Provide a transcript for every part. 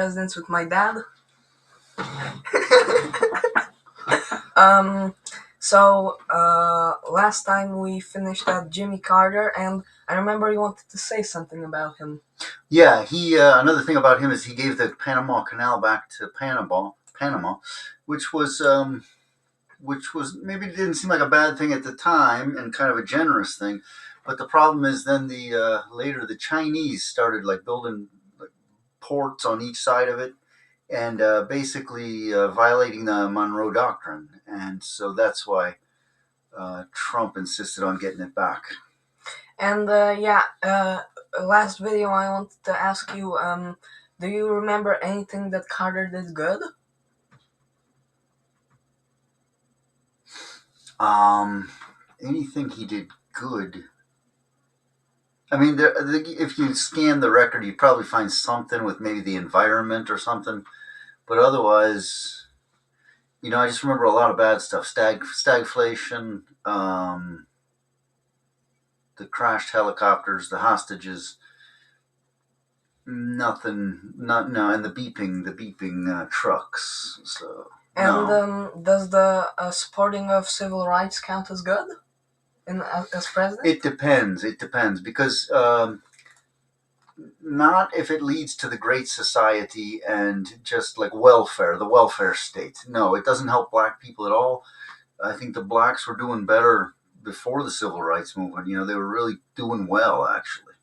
Presidents with my dad. Last time we finished at Jimmy Carter, and I remember you wanted to say something about him. Yeah, he. Another thing about him is he gave the Panama Canal back to Panama, which was maybe it didn't seem like a bad thing at the time and kind of a generous thing, but the problem is then later the Chinese started building ports on each side of it, and basically violating the Monroe Doctrine, and so that's why Trump insisted on getting it back. And last video I wanted to ask you, do you remember anything that Carter did good? Anything he did good? I mean, if you scan the record, you'd probably find something with maybe the environment or something. But otherwise, I just remember a lot of bad stuff. Stagflation, the crashed helicopters, the hostages, nothing, and the beeping trucks. So. And does the supporting of civil rights count as good as president? It depends because not if it leads to the Great Society and just the welfare state. No, it doesn't help black people at all. I think the blacks were doing better before the civil rights movement. They were really doing well, actually.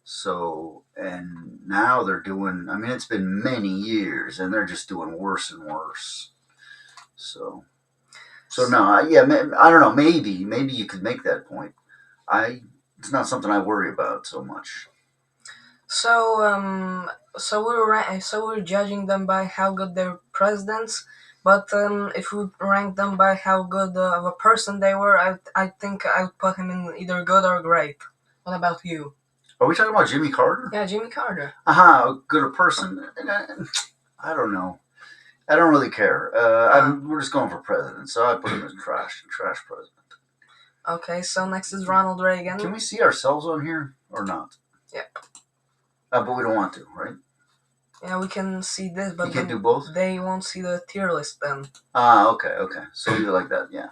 So, and now they're doing, it's been many years and they're just doing worse and worse. So no, I don't know. Maybe you could make that point. It's not something I worry about so much. So we're judging them by how good they're presidents, but if we rank them by how good of a person they were, I think I would put him in either good or great. What about you? Are we talking about Jimmy Carter? Yeah, Jimmy Carter. Good a person? I don't know. I don't really care. We're just going for president, so I put him as trash president. Okay, so next is Ronald Reagan. Can we see ourselves on here or not? Yep. But we don't want to, right? Yeah, we can see this, but you can do both. They won't see the tier list then. Okay. So you like that, yeah.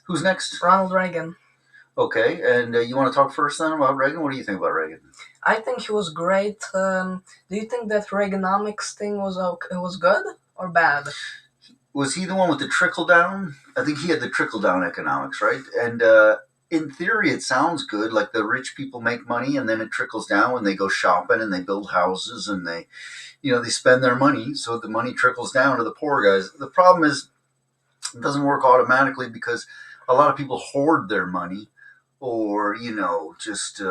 Who's next? Ronald Reagan. Okay, and you want to talk first then about Reagan? What do you think about Reagan? I think he was great. Do you think that Reaganomics thing was good or bad? Was he the one with the trickle down? I think he had the trickle down economics, right? And in theory, it sounds good. Like the rich people make money, and then it trickles down when they go shopping and they build houses and they spend their money, so the money trickles down to the poor guys. The problem is it doesn't work automatically because a lot of people hoard their money, or just they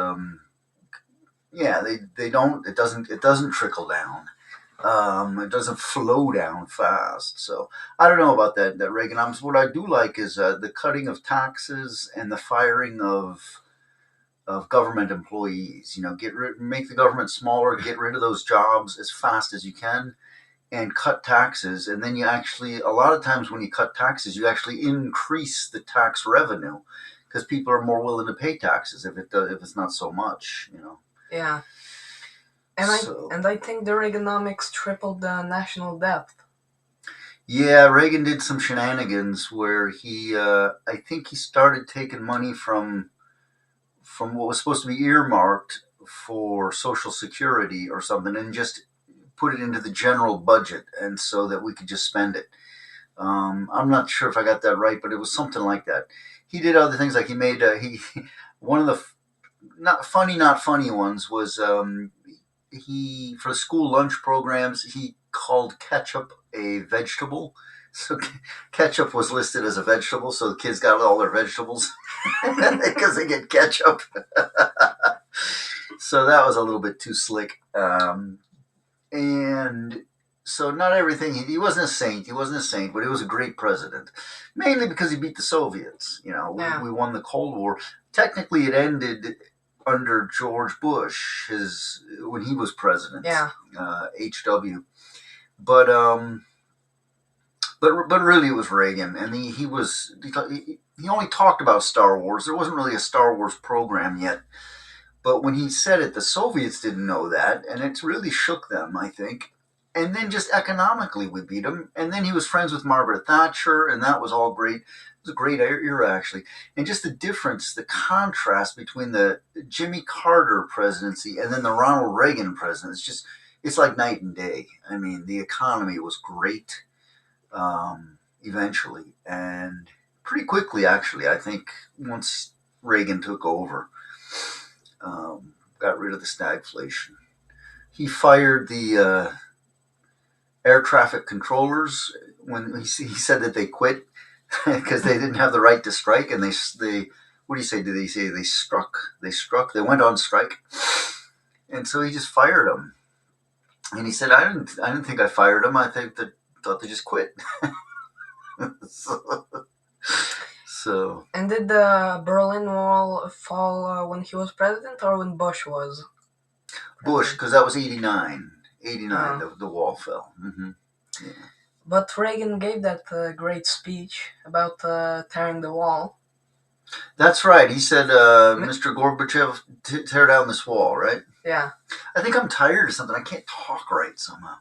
don't. It doesn't trickle down. It doesn't flow down fast. So I don't know about that Reaganomics. What I do like is the cutting of taxes and the firing of government employees. Make the government smaller, get rid of those jobs as fast as you can, and cut taxes. And then a lot of times when you cut taxes, you actually increase the tax revenue because people are more willing to pay taxes if it's not so much. Yeah. And I think the Reaganomics tripled the national debt. Yeah, Reagan did some shenanigans where I think he started taking money from what was supposed to be earmarked for Social Security or something and just put it into the general budget, and so that we could just spend it. I'm not sure if I got that right, but it was something like that. He did other things, like he made one of the not funny ones was for the school lunch programs, he called ketchup a vegetable. So ketchup was listed as a vegetable, so the kids got all their vegetables because they get ketchup. So that was a little bit too slick. And so not everything, he wasn't a saint, but he was a great president. Mainly because he beat the Soviets. We won the Cold War. Technically it ended under George Bush, when he was president. Yeah. HW. But really it was Reagan, and he only talked about Star Wars. There wasn't really a Star Wars program yet. But when he said it, the Soviets didn't know that, and it really shook them, I think. and then just economically we beat him. And then he was friends with Margaret Thatcher, and that was all great. It was a great era, actually. And just the difference, the contrast between the Jimmy Carter presidency and then the Ronald Reagan presidency, it's like night and day. I mean, the economy was great eventually, and pretty quickly, actually. I think once Reagan took over, got rid of the stagflation. He fired the air traffic controllers when he said that they quit because they didn't have the right to strike, and they what do you say? Did they say they struck? They went on strike, and so he just fired them. And he said, I didn't think I fired them. I thought they just quit. so, so And did the Berlin Wall fall when he was president or when Bush was? Bush, because that was 89. 89, Oh. the wall fell. Mm-hmm. Yeah. But Reagan gave that great speech about tearing the wall. That's right. He said, Mr. Gorbachev, tear down this wall, right? Yeah. I think I'm tired or something. I can't talk right somehow.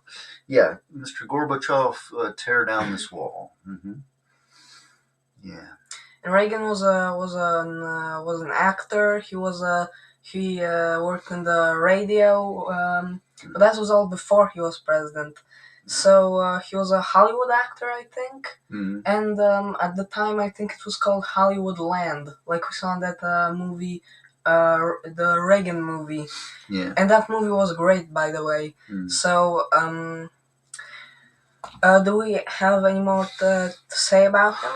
Yeah, Mr. Gorbachev, tear down this wall. Mm-hmm. Yeah. And Reagan was an actor. He worked in the radio, but that was all before he was president. So he was a Hollywood actor, I think. Mm-hmm. And at the time, I think it was called Hollywood Land, like we saw in that movie, the Reagan movie. Yeah. And that movie was great, by the way. Mm. So, do we have any more to say about him?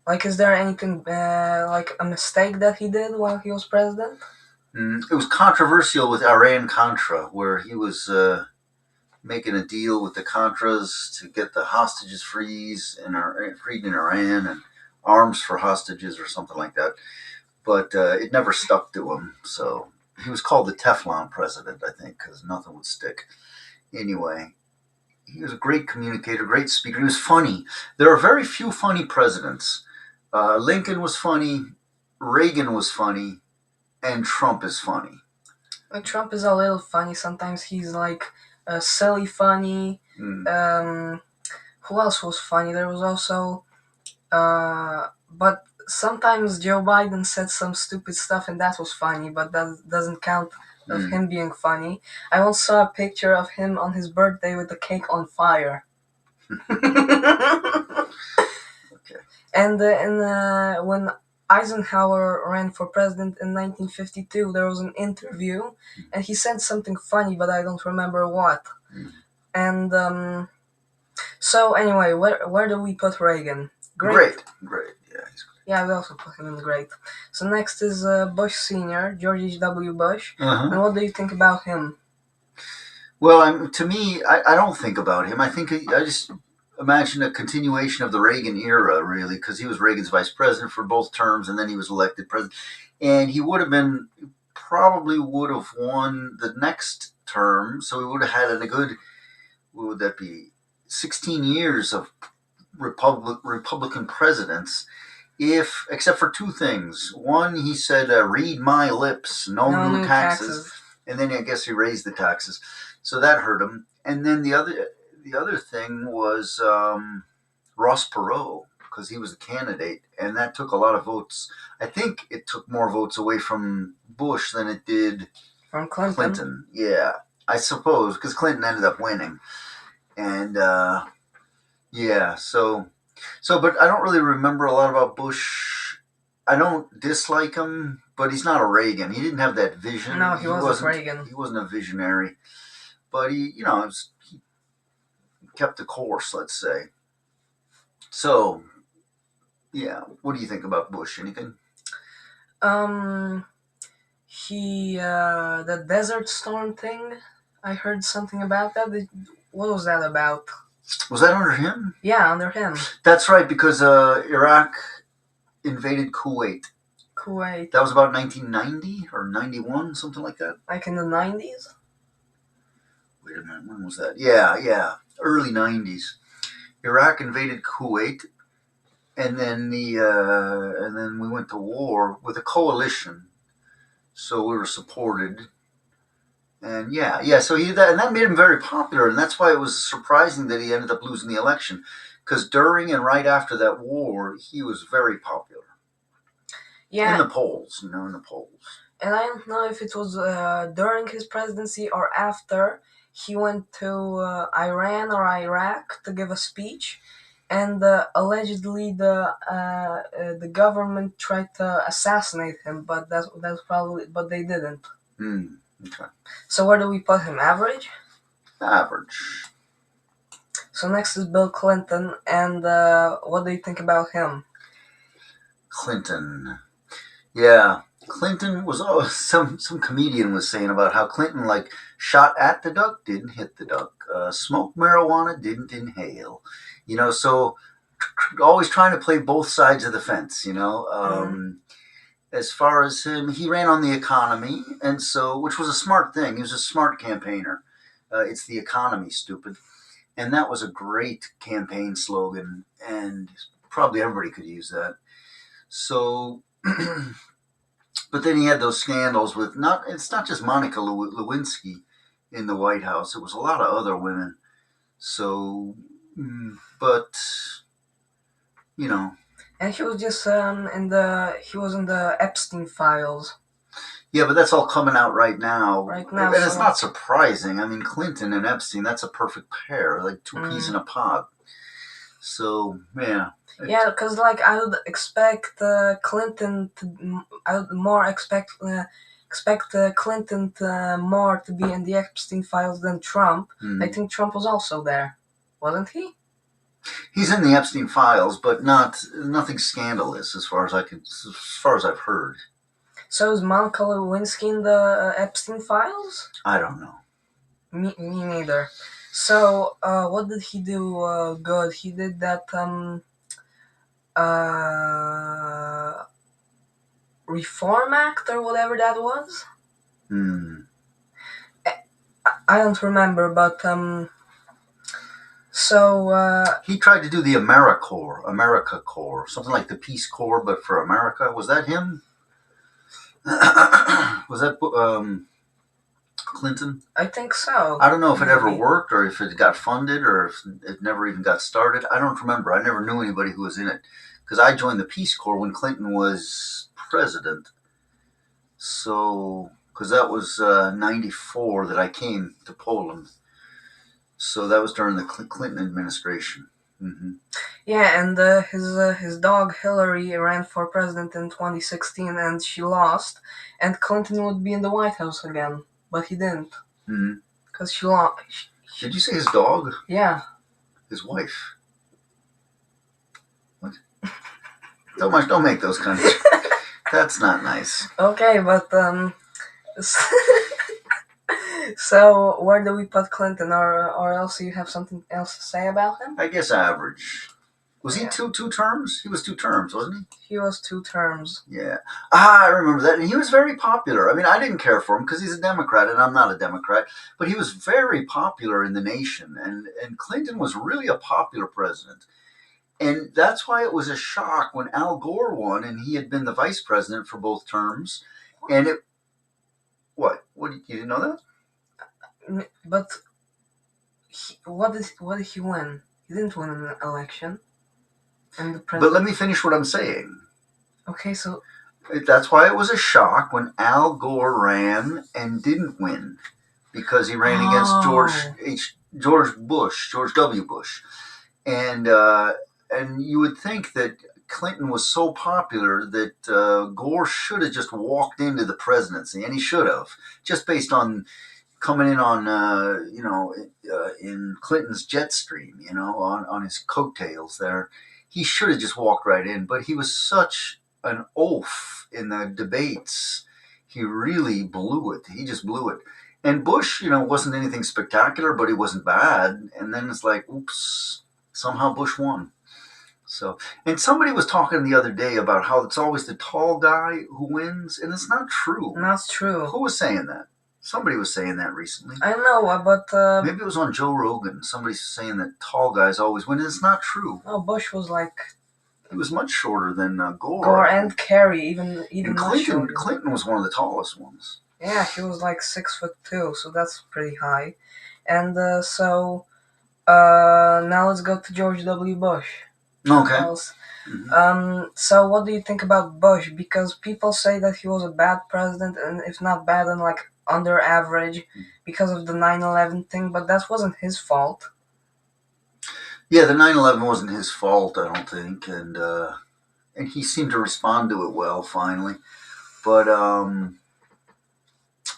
Like, is there anything like a mistake that he did while he was president? It was controversial with Iran-Contra, where he was making a deal with the Contras to get the hostages freed in Iran and arms for hostages or something like that. But it never stuck to him. So he was called the Teflon president, I think, because nothing would stick. Anyway, he was a great communicator, great speaker. He was funny. There are very few funny presidents. Lincoln was funny, Reagan was funny, and Trump is funny. Trump is a little funny. Sometimes he's like silly funny. Who else was funny? There was also, but sometimes Joe Biden said some stupid stuff and that was funny, but that doesn't count of him being funny. I once saw a picture of him on his birthday with the cake on fire. Okay. And when Eisenhower ran for president in 1952, there was an interview, and he said something funny, but I don't remember what. And so anyway, where do we put Reagan? Great. Yeah, he's great. Yeah, we also put him in great. So next is Bush Sr., George H.W. Bush. Uh-huh. And what do you think about him? Well, to me, I don't think about him. I think I just imagine a continuation of the Reagan era, really, because he was Reagan's vice president for both terms, and then he was elected president. And he probably would have won the next term, so he would have had a good, what would that be, 16 years of Republican presidents, except for two things. One, he said, read my lips, no new taxes. And then I guess he raised the taxes. So that hurt him. And then the other thing was Ross Perot, because he was the candidate, and that took a lot of votes. I think it took more votes away from Bush than it did from Clinton. Yeah, I suppose, because Clinton ended up winning. And yeah, so but I don't really remember a lot about Bush. I don't dislike him, but he's not a Reagan. He didn't have that vision. No, he wasn't Reagan. He wasn't a visionary, but he kept the course, let's say. So, yeah, what do you think about Bush? Anything? The Desert Storm thing, I heard something about that. What was that about? Was that under him? Yeah, under him. That's right, because Iraq invaded Kuwait. That was about 1990 or 91, something like that. Like in the 90s? Wait a minute, when was that? Yeah, early 90s. Iraq invaded Kuwait, and then we went to war with a coalition. So we were supported, And yeah. So that made him very popular, and that's why it was surprising that he ended up losing the election, because during and right after that war, he was very popular in Yeah, the polls. In the polls. and I don't know if it was during his presidency or after. He went to Iran or Iraq to give a speech, and allegedly the government tried to assassinate him, but that's probably but they didn't. Okay. So where do we put him? Average. Average. So next is Bill Clinton, and what do you think about him? Clinton. Yeah, Clinton was some comedian was saying about how Clinton like shot at the duck, didn't hit the duck, smoked marijuana, didn't inhale. So always trying to play both sides of the fence. As far as him, he ran on the economy, and so which was a smart thing. He was a smart campaigner. It's the economy, stupid, and that was a great campaign slogan, and probably everybody could use that. So. But then he had those scandals with it's not just Monica Lewinsky in the White House. It was a lot of other women. So, but you know, And he was just he was in the Epstein files. yeah, but that's all coming out right now. Right now, and it's not surprising. I mean, Clinton and Epstein, that's a perfect pair, like two peas in a pod. So yeah. Yeah, because like I would expect Clinton to, I would more expect Clinton more to be in the Epstein files than Trump. I think Trump was also there, wasn't he? He's in the Epstein files, but nothing scandalous as far as I've heard. So is Monica Lewinsky in the Epstein files? I don't know. Me neither. So what did he do good? He did that Reform Act or whatever that was. I don't remember, but so he tried to do the America Corps, something like the Peace Corps, but for America. Was that him? Was that Clinton? I think so. I don't know if it ever worked, or if it got funded, or if it never even got started. I don't remember. I never knew anybody who was in it, because I joined the Peace Corps when Clinton was president. So, because that was 94 that I came to Poland. So that was during the Clinton administration. Mm-hmm. Yeah, and his dog Hillary ran for president in 2016, and she lost. And Clinton would be in the White House again, but he didn't, because she lost. Did you say his dog? Yeah. His wife. What? Don't make those kinds of. That's not nice. Okay, but so where do we put Clinton, or else you have something else to say about him? I guess average. Was he two terms? He was 2 terms, wasn't he? He was 2 terms. Yeah. I remember that. And he was very popular. I mean, I didn't care for him because he's a Democrat and I'm not a Democrat, but he was very popular in the nation. And Clinton was really a popular president. And that's why it was a shock when Al Gore won and he had been the vice president for both terms. And it. What? You didn't know that? But what did he win? He didn't win an election. But let me finish what I'm saying. Okay, so that's why it was a shock when Al Gore ran and didn't win, because he ran against George W. Bush, and you would think that Clinton was so popular that Gore should have just walked into the presidency, and he should have, just based on coming in on in Clinton's jet stream, on his coattails there. He should have just walked right in, but he was such an oaf in the debates. He really blew it. He just blew it. And Bush, wasn't anything spectacular, but he wasn't bad. And then it's like, oops, somehow Bush won. So, and somebody was talking the other day about how it's always the tall guy who wins, and it's not true. Not true. Who was saying that? Somebody was saying that recently. I know, but maybe it was on Joe Rogan. Somebody's saying that tall guys always win. It's not true. No, Bush was he was much shorter than Gore. Gore and Kerry, even and much shorter. Clinton was one of the tallest ones. Yeah, he was like 6'2", so that's pretty high. And now let's go to George W. Bush. Okay. Else. Hmm. So what do you think about Bush? Because people say that he was a bad president, and if not bad, then like under average because of the 9/11 thing. But that wasn't his fault. Yeah, the 9/11 wasn't his fault, I don't think, and he seemed to respond to it well finally. But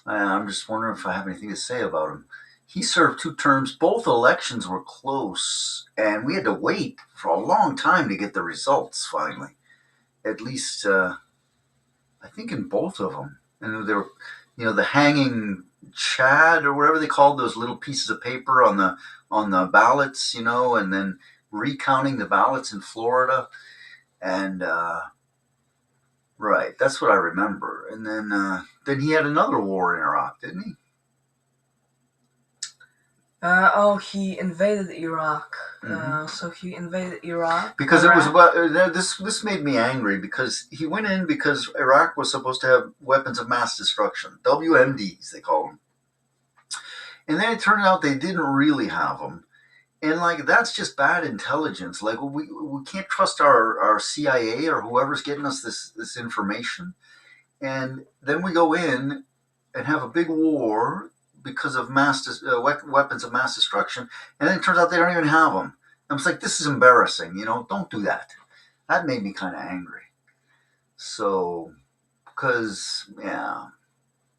I'm just wondering if I have anything to say about him. He served 2 terms. Both elections were close, and we had to wait for a long time to get the results finally. At least, I think in both of them. And there were, the hanging chad or whatever they called those little pieces of paper on the ballots, and then recounting the ballots in Florida, and right, that's what I remember. And then he had another war in Iraq, didn't he? He invaded Iraq. Mm-hmm. So he invaded Iraq. Because it was about this made me angry because he went in because Iraq was supposed to have weapons of mass destruction, WMDs they call them, and then it turned out they didn't really have them, and like that's just bad intelligence. Like we can't trust our CIA or whoever's getting us this information, and then we go in and have a big war because of weapons of mass destruction, and then it turns out they don't even have them. I was like, this is embarrassing. Don't do that. That made me kind of angry. So, because yeah.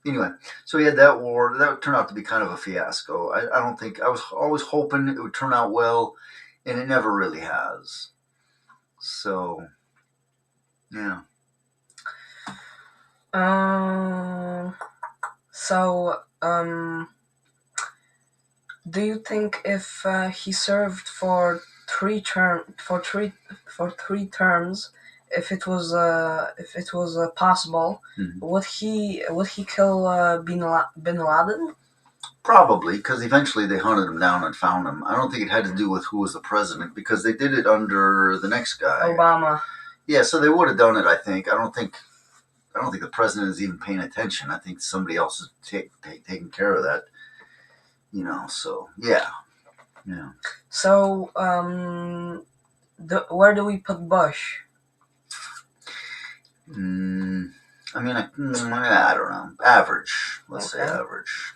Anyway, so he had that war. That turned out to be kind of a fiasco. I don't think I was always hoping it would turn out well, and it never really has. So, yeah. Um. So do you think if he served for 3 terms, if it was possible, Mhm. would he kill Bin Laden? Probably because eventually they hunted him down and found him. I don't think it had to do with who was the president because they did it under the next guy. Obama. Yeah, so they would have done it. I think. I don't think the president is even paying attention. I think somebody else is taking care of that. So yeah, yeah. So where do we put Bush? I don't know. Average. Let's say Okay. average.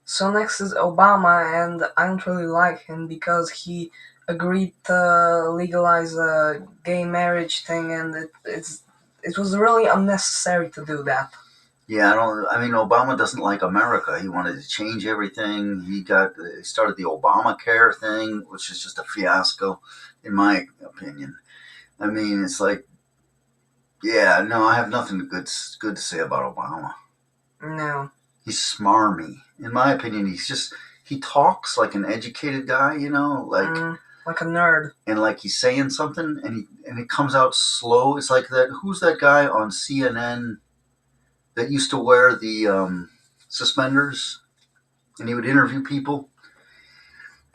So next is Obama, and I don't really like him because he agreed to legalize a gay marriage thing, and it was really unnecessary to do that. Yeah, I don't. I mean, Obama doesn't like America. He wanted to change everything. He started the Obamacare thing, which is just a fiasco, in my opinion. I mean, it's like, yeah, no, I have nothing good to say about Obama. No. He's smarmy. In my opinion, he talks like an educated guy, Like a nerd. and like he's saying something, and it comes out slow. It's like that. Who's that guy on CNN that used to wear the suspenders, and he would interview people?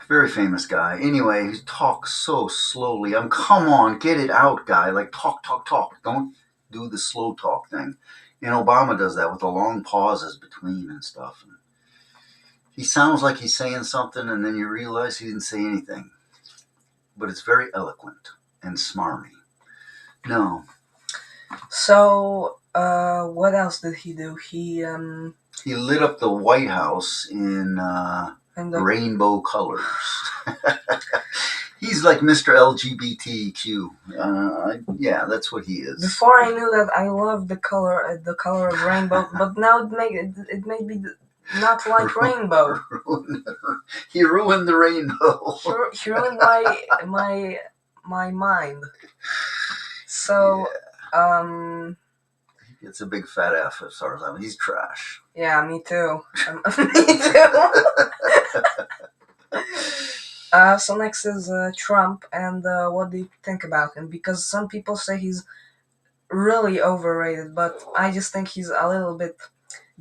Very famous guy. Anyway, he talks so slowly. Come on, get it out, guy. Like talk, talk, talk. Don't do the slow talk thing. And Obama does that with the long pauses between and stuff. And he sounds like he's saying something, and then you realize he didn't say anything. But it's very eloquent and smarmy. No. So what else did he do? He lit up the White House in rainbow colors. He's like Mr. LGBTQ. Yeah, that's what he is. Before I knew that, I loved the color of rainbow, but now it made me not like rainbow. He ruined the rainbow. He ruined my mind. So it's a big fat F as far as I mean. He's trash. Yeah, me too. Me too. So next is Trump, and what do you think about him? Because some people say he's really overrated, but I just think he's a little bit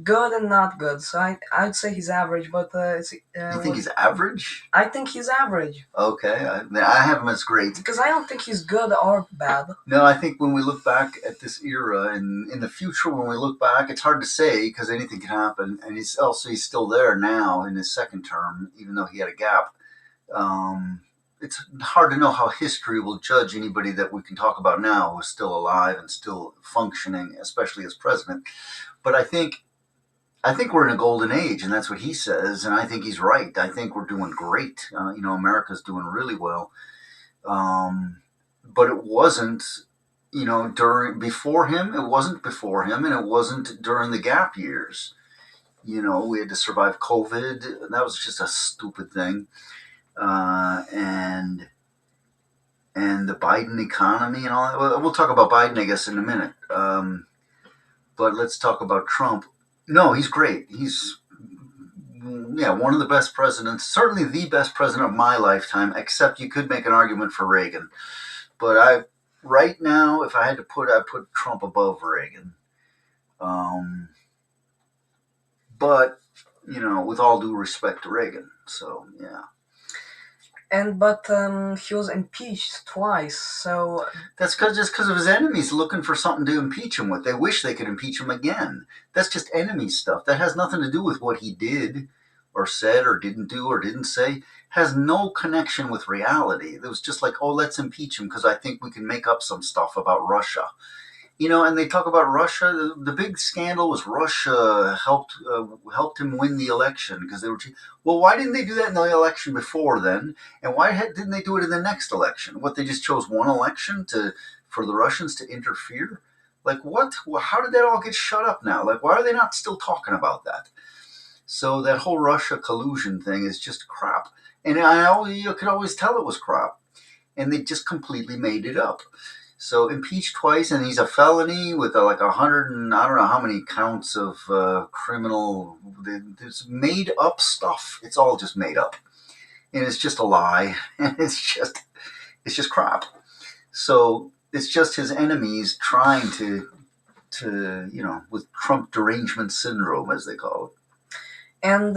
good and not good. So I'd say he's average, but You think he's average? I think he's average. Okay, I have him as great. Because I don't think he's good or bad. No, I think when we look back at this era and in the future, when we look back, it's hard to say because anything can happen. And he's still there now in his second term, even though he had a gap. It's hard to know how history will judge anybody that we can talk about now who's still alive and still functioning, especially as president. But I think we're in a golden age, and that's what he says, and I think he's right. I think we're doing great. America's doing really well. But it wasn't, before him. It wasn't before him, and it wasn't during the gap years. We had to survive COVID. That was just a stupid thing. And the Biden economy and all that. We'll talk about Biden, I guess, in a minute. But let's talk about Trump. No, he's great. He's one of the best presidents, certainly the best president of my lifetime, except you could make an argument for Reagan. But right now, if I had to I'd put Trump above Reagan. But, with all due respect to Reagan. So, yeah. But he was impeached twice, so that's just because of his enemies looking for something to impeach him with. They wish they could impeach him again. That's just enemy stuff. That has nothing to do with what he did or said or didn't do or didn't say. Has no connection with reality. It was just like, oh, let's impeach him because I think we can make up some stuff about Russia. And they talk about Russia. The big scandal was Russia helped him win the election because they were. Well, why didn't they do that in the election before then? And why didn't they do it in the next election? What, they just chose one election for the Russians to interfere? Like what? How did that all get shut up now? Like, why are they not still talking about that? So that whole Russia collusion thing is just crap. And you could always tell it was crap. And they just completely made it up. So impeached twice, and he's a felony with like 100 and I don't know how many counts of criminal. It's made up stuff. It's all just made up, and it's just a lie, and it's just crap. So it's just his enemies trying to with Trump derangement syndrome, as they call it. And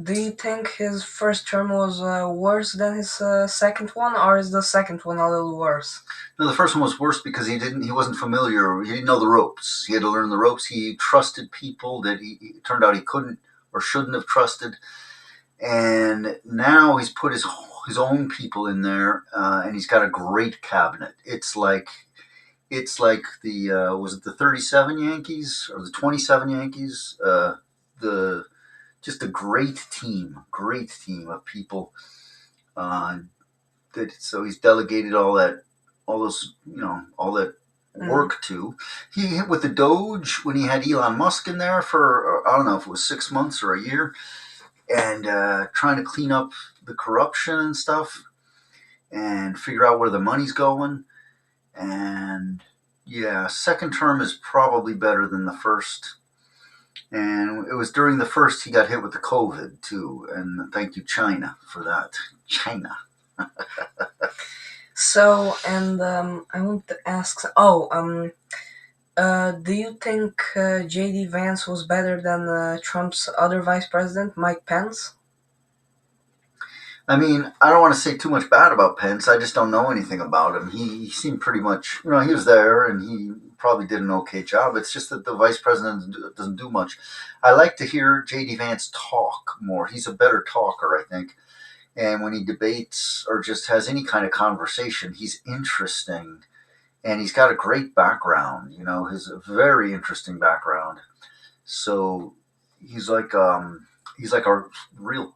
do you think his first term was worse than his second one, or is the second one a little worse? No, the first one was worse because he wasn't familiar. He didn't know the ropes. He had to learn the ropes. He trusted people that it turned out he couldn't or shouldn't have trusted. And now he's put his own people in there, and he's got a great cabinet. It's like the was it the 37 Yankees or the 27 Yankees? Just a great team of people. So he's delegated all that work to. He with the Doge when he had Elon Musk in there for I don't know if it was 6 months or a year, and trying to clean up the corruption and stuff, and figure out where the money's going. And yeah, second term is probably better than the first. And it was during the first he got hit with the COVID too, and thank you China for that. China. So, and I want to ask. Do you think J.D. Vance was better than Trump's other vice president, Mike Pence? I mean, I don't want to say too much bad about Pence. I just don't know anything about him. He seemed pretty much, he was there and he probably did an okay job. It's just that the vice president doesn't do much. I like to hear J.D. Vance talk more. He's a better talker, I think. And when he debates or just has any kind of conversation, he's interesting. And he's got a great background, his very interesting background. So he's like a real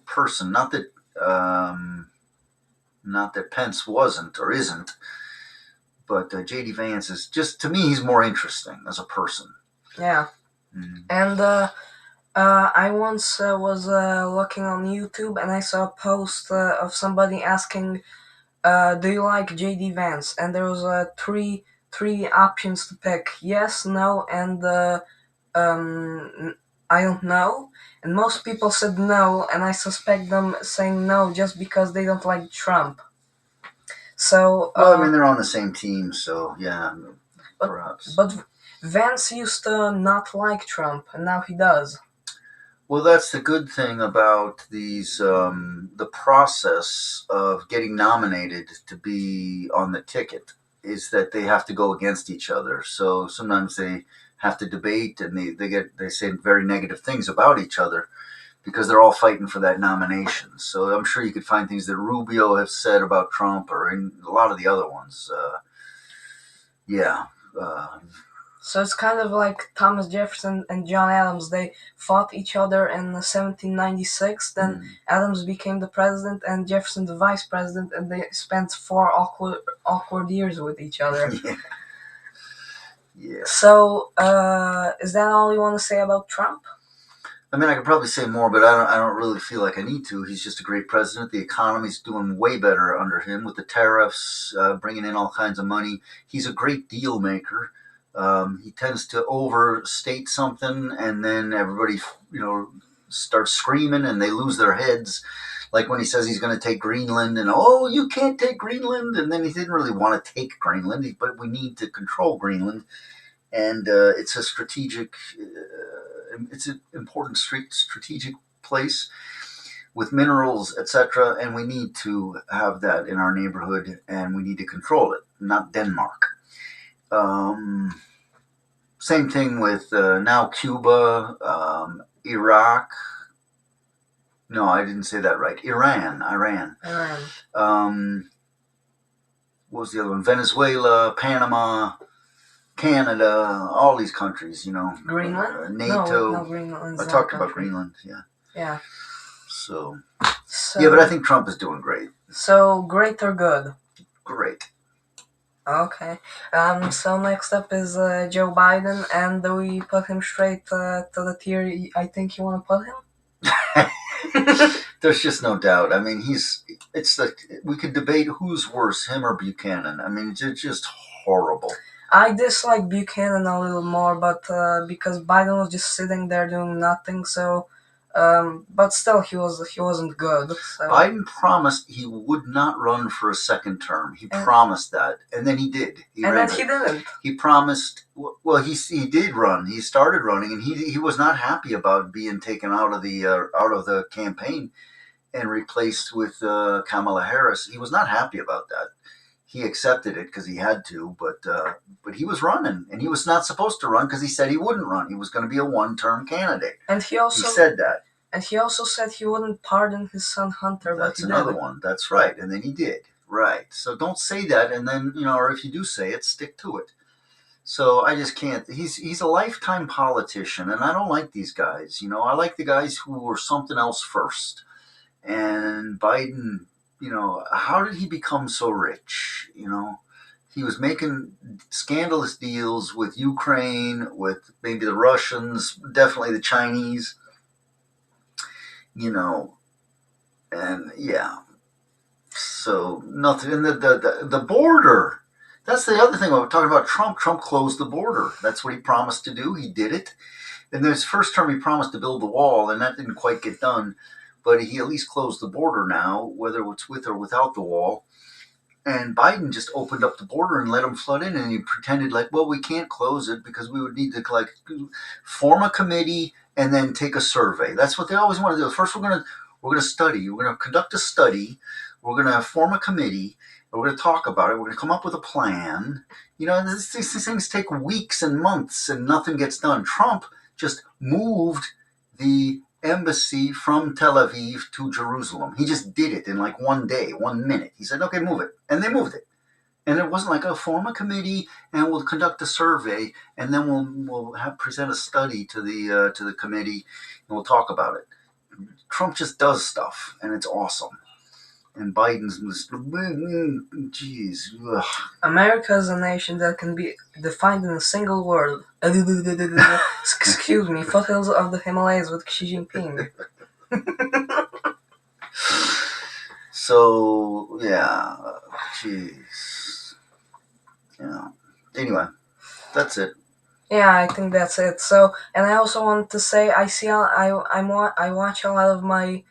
person. Not that Pence wasn't or isn't, but J.D. Vance is just, to me, he's more interesting as a person. Yeah. Mm-hmm. And I once was looking on YouTube and I saw a post of somebody asking, "Do you like J.D. Vance?" And there was three options to pick: yes, no, and I don't know. And most people said no, and I suspect them saying no just because they don't like Trump. So well, I mean, they're on the same team, so yeah, perhaps. But Vance used to not like Trump, and now he does. Well, that's the good thing about these the process of getting nominated to be on the ticket is that they have to go against each other. So sometimes they have to debate and they say very negative things about each other because they're all fighting for that nomination. So I'm sure you could find things that Rubio has said about Trump or in a lot of the other ones. Yeah. Uh, So it's kind of like Thomas Jefferson and John Adams. They fought each other in 1796. Then Adams became the president and Jefferson the vice president, and they spent 4 awkward years with each other. yeah. Yeah. So, is that all you want to say about Trump? I mean, I could probably say more, but I don't really feel like I need to. He's just a great president. The economy's doing way better under him with the tariffs, bringing in all kinds of money. He's a great deal maker. He tends to overstate something, and then everybody, starts screaming, and they lose their heads. Like when he says he's going to take Greenland, and oh, you can't take Greenland, and then he didn't really want to take Greenland, but we need to control Greenland, and it's a strategic. It's an important strategic place with minerals, etc. And we need to have that in our neighborhood, and we need to control it, not Denmark. Same thing with now Cuba, Iraq. No, I didn't say that right. Iran. What was the other one? Venezuela, Panama, Canada, all these countries, Greenland? NATO. No, Greenland's I not talked a about country. Greenland, yeah. Yeah. So, So, yeah, but I think Trump is doing great. So, great or good? Great. Okay. So next up is Joe Biden, and do we put him straight to the tier I think you want to put him? There's just no doubt. I mean, it's like we could debate who's worse, him or Buchanan. I mean, it's just horrible. I dislike Buchanan a little more, but because Biden was just sitting there doing nothing, so but still he wasn't good. So. Biden promised he would not run for a second term. He promised that, and then he did. He didn't. He promised. Well, he did run. He started running, and he was not happy about being taken out of the campaign and replaced with Kamala Harris. He was not happy about that. He accepted it because he had to, but he was running, and he was not supposed to run because he said he wouldn't run. He was going to be a one-term candidate. And he said that. And he also said he wouldn't pardon his son Hunter. That's but another one. That's right, and then he did. Right. So don't say that, and then or if you do say it, stick to it. So I just can't. He's a lifetime politician, and I don't like these guys. I like the guys who were something else first. And Biden, how did he become so rich? He was making scandalous deals with Ukraine, with maybe the Russians, definitely the Chinese, and yeah. So nothing. And the border. That's the other thing. When we're talking about Trump. Trump closed the border. That's what he promised to do. He did it. In his first term, he promised to build the wall, and that didn't quite get done. But he at least closed the border now, whether it's with or without the wall. And Biden just opened up the border and let them flood in, and he pretended like, well, we can't close it because we would need to form a committee and then take a survey. That's what they always want to do. First, we're going to study. We're going to conduct a study. We're going to form a committee. We're going to talk about it. We're going to come up with a plan. These things take weeks and months, and nothing gets done. Trump just moved the embassy from Tel Aviv to Jerusalem. He just did it in like 1 day, 1 minute. He said, okay, move it. And they moved it. And it wasn't like, form a committee and we'll conduct a survey and then we'll present a study to the committee and we'll talk about it. Trump just does stuff and it's awesome. And Biden's just, geez. Ugh. America is a nation that can be defined in a single word. Excuse me, foothills of the Himalayas with Xi Jinping. So, yeah, jeez. Anyway, that's it. Yeah, I think that's it. So, and I also want to say, I watch a lot of my,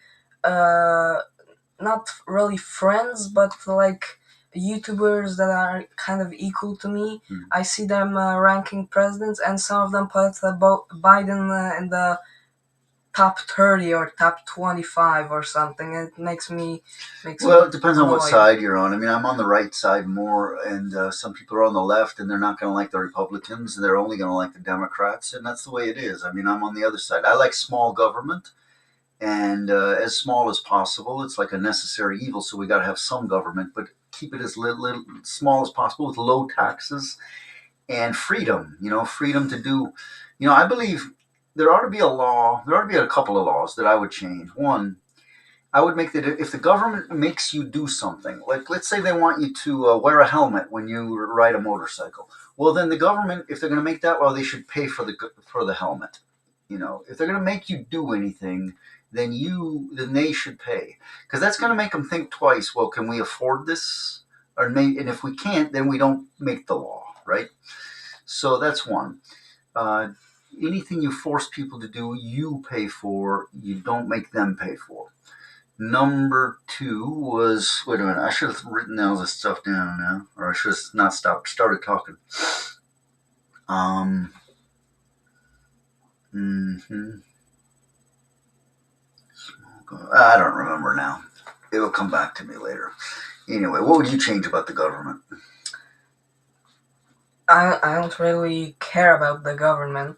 not really friends, but like YouTubers that are kind of equal to me. Hmm. I see them ranking presidents, and some of them put Biden in the top 30 or top 25 or something. It makes Well, me it depends on what annoyed. side you're on. I mean, I'm on the right side more, and some people are on the left, and they're not going to like the Republicans, and they're only going to like the Democrats, and that's the way it is. I mean, I'm on the other side. I like small government, and as small as possible. It's like a necessary evil, so we got to have some government, but keep it as little, small as possible with low taxes and freedom. Freedom to do. I believe there ought to be a law. There ought to be a couple of laws that I would change. One, I would make that if the government makes you do something, like let's say they want you to wear a helmet when you ride a motorcycle. Well, then the government, if they're going to make that law, they should pay for the helmet. If they're going to make you do anything, then they should pay, because that's going to make them think twice. Well, can we afford this? And if we can't, then we don't make the law, right? So that's one. Uh, Anything you force people to do, you pay for. You don't make them pay for. Number two was, wait a minute, I should have written all this stuff down now, or I should have not started talking. Um, hmm I don't remember now. It'll come back to me later. Anyway, what would you change about the government? I don't really care about the government.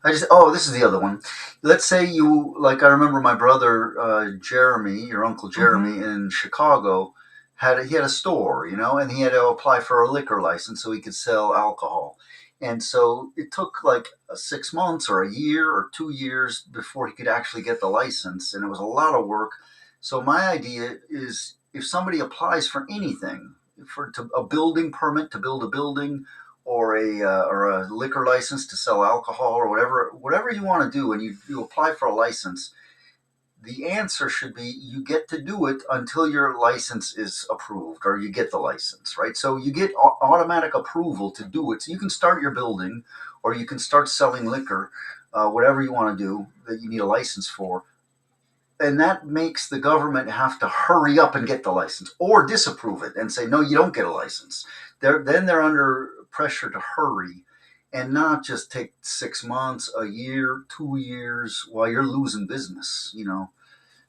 This is the other one. Let's say I remember my brother Jeremy, your uncle Hmm. Jeremy in Chicago, he had a store, and he had to apply for a liquor license so he could sell alcohol. And so it took like 6 months or a year or 2 years before he could actually get the license, and it was a lot of work. So my idea is, if somebody applies for anything, a building permit to build a building, or a liquor license to sell alcohol, or whatever you want to do, and you apply for a license, the answer should be you get to do it until your license is approved, or you get the license, right? So you get automatic approval to do it. So you can start your building, or you can start selling liquor, whatever you want to do that you need a license for. And that makes the government have to hurry up and get the license, or disapprove it and say, no, you don't get a license. Then they're under pressure to hurry, and not just take 6 months, a year, 2 years while you're losing business.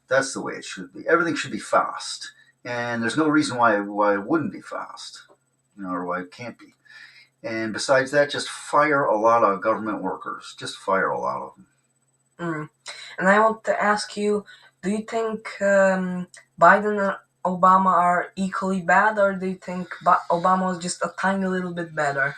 That's the way it should be. Everything should be fast, and there's no reason why it wouldn't be fast, or why it can't be. And besides that, just fire a lot of government workers. Just fire a lot of them. Mm. And I want to ask you, do you think Biden and Obama are equally bad, or do you think Obama was just a tiny little bit better?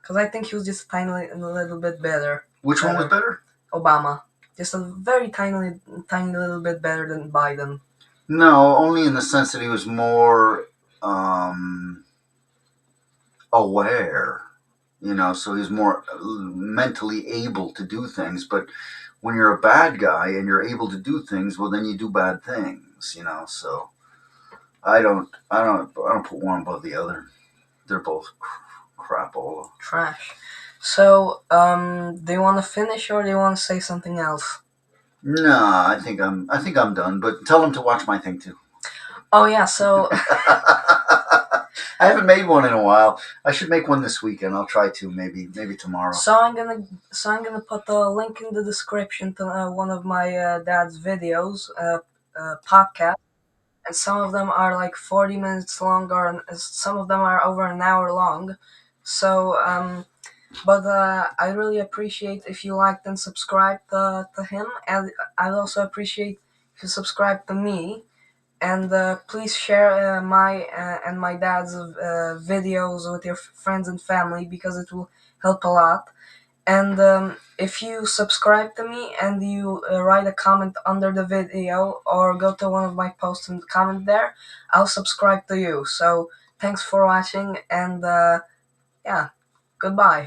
Because I think he was just a tiny little bit better. Which one was better? Obama. Just a very tiny little bit better than Biden. No, only in the sense that he was more um, aware, so he's more mentally able to do things. But when you're a bad guy and you're able to do things, well, then you do bad things. So I don't put one above the other. They're both crapola. Trash. So, do you want to finish, or do you want to say something else? No, I think I'm done. But tell them to watch my thing too. Oh yeah, so I haven't made one in a while. I should make one this weekend. I'll try to, maybe tomorrow. I'm gonna put a link in the description to one of my dad's videos, podcast, and some of them are like 40 minutes long, or some of them are over an hour long. So, but I really appreciate if you liked and subscribed to him, and I'd also appreciate if you subscribe to me. And please share my dad's videos with your friends and family, because it will help a lot. And if you subscribe to me and you write a comment under the video, or go to one of my posts and comment there, I'll subscribe to you. So thanks for watching, and yeah, goodbye.